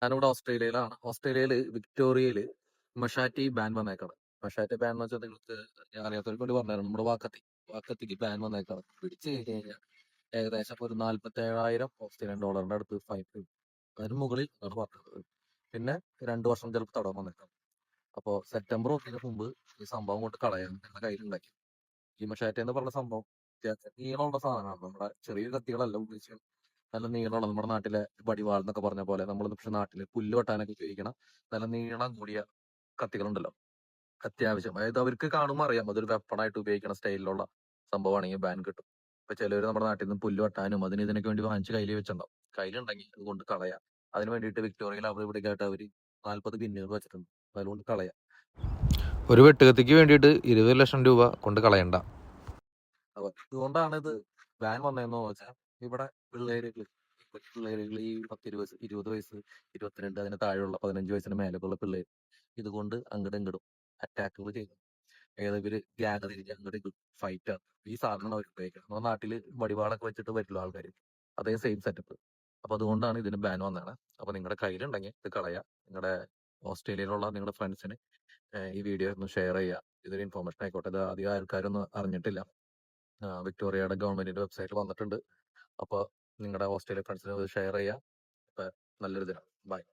ഞാനിവിടെ ഓസ്ട്രേലിയയിലാണ്. ഓസ്ട്രേലിയയില് വിക്ടോറിയയില് മഷാറ്റി ban വന്നേക്കാണ്. മഷാറ്റി ban എന്ന് വെച്ചാൽ നിങ്ങൾക്ക് അറിയാത്തവർക്ക് വേണ്ടി പറഞ്ഞുതരാം. നമ്മുടെ വാക്കത്തിക്ക് ബാൻ വന്നേക്കാണ്. പിടിച്ചു കഴിഞ്ഞാൽ ഏകദേശം ഒരു 47,000 ഓസ്ട്രേലിയൻ ഡോളറിന്റെ അടുത്ത് ഫൈൻ വരും. അതിന് മുകളിൽ ആണ് പറഞ്ഞത്. പിന്നെ 2 വർഷം ചിലപ്പോൾ തടവ് വന്നേക്കാം. അപ്പോൾ സെപ്റ്റംബർ 1 മുമ്പ് ഈ സംഭവം കൊണ്ട് കളയാൻ ഞങ്ങളുടെ കയ്യിലുണ്ടാക്കി. ഈ മഷാറ്റി എന്ന് പറഞ്ഞ സംഭവം നീളമുള്ള സാധനമാണ്. നമ്മുടെ ചെറിയ കത്തികളല്ല ഉദ്ദേശിച്ചത്. നല്ല നീളമുള്ള നമ്മുടെ നാട്ടിലെ വടിവാൾ എന്നൊക്കെ പറഞ്ഞ പോലെ നമ്മൾ പക്ഷെ നാട്ടില് പുല്ല് വെട്ടാനൊക്കെ ഉപയോഗിക്കണം നല്ല നീളം കൂടിയ കത്തികളുണ്ടല്ലോ. അത്യാവശ്യം അതായത് അവർക്ക് കാണുമ്പോൾ അറിയാം അതൊരു വെപ്പണായിട്ട് ഉപയോഗിക്കുന്ന സ്റ്റൈലിലുള്ള സംഭവമാണെങ്കിൽ ബാൻ കിട്ടും. ഇപ്പൊ ചിലവര് നമ്മുടെ നാട്ടിൽ നിന്ന് പുല്ല് വെട്ടാനും അതിന് ഇതിനൊക്കെ വേണ്ടി വാങ്ങിച്ച് കയ്യിൽ വെച്ചിട്ടുണ്ടാവും. കയ്യിലുണ്ടെങ്കിൽ അത് കൊണ്ട് കളയാം. അതിന് വേണ്ടിയിട്ട് വിക്ടോറിയയിൽ അവിടെ ഇവിടെ ആയിട്ട് അവര് 40 ബിന്നുകൾ വെച്ചിട്ടുണ്ട്. അതുകൊണ്ട് കളയാം. ഒരു വെട്ടുകത്തിക്ക് വേണ്ടിയിട്ട് 20 ലക്ഷം രൂപ കൊണ്ട് കളയണ്ട. അപ്പൊ ഇതുകൊണ്ടാണ് ഇത് ബാൻ വന്നതെന്ന് വെച്ചാൽ ഇവിടെ പിള്ളേരുകൾ ഈ 10 20 വയസ്സ് 22 അതിന് താഴെയുള്ള 15 വയസ്സിന് മേലെയുള്ള പിള്ളേർ ഇതുകൊണ്ട് അങ്ങോട്ടും ഇങ്ങോട്ടും അറ്റാക്കുകൾ ചെയ്തു. ഏതൊരു ഗ്യാങ് തിരിഞ്ഞ് അങ്ങോട്ട് ഫൈറ്റ് ആണ് ഈ സാധനം അവർ ഉപയോഗിക്കുന്നത്. നമ്മുടെ നാട്ടില് വടിവാളൊക്കെ വെച്ചിട്ട് വരില്ല ആൾക്കാർ, അതേ സെയിം സെറ്റപ്പ്. അപ്പൊ അതുകൊണ്ടാണ് ഇതിന് ബാൻ വന്നതാണ്. അപ്പൊ നിങ്ങളുടെ കയ്യിലുണ്ടെങ്കിൽ ഇത് കളയാ. നിങ്ങളുടെ ഓസ്ട്രേലിയയിലുള്ള നിങ്ങളുടെ ഫ്രണ്ട്സിന് ഈ വീഡിയോ ഒന്ന് ഷെയർ ചെയ്യുക. ഇതൊരു ഇൻഫോർമേഷൻ ആയിക്കോട്ടെ. ഇത് അധികം ആൾക്കാരൊന്നും അറിഞ്ഞിട്ടില്ല. വിക്ടോറിയയുടെ ഗവൺമെന്റിന്റെ വെബ്സൈറ്റിൽ വന്നിട്ടുണ്ട്. അപ്പൊ നിങ്ങളുടെ ഓസ്ട്രേലിയ ഫ്രണ്ട്സിന് ഷെയർ ചെയ്യുക. നല്ലൊരു ദിനം. ബൈ.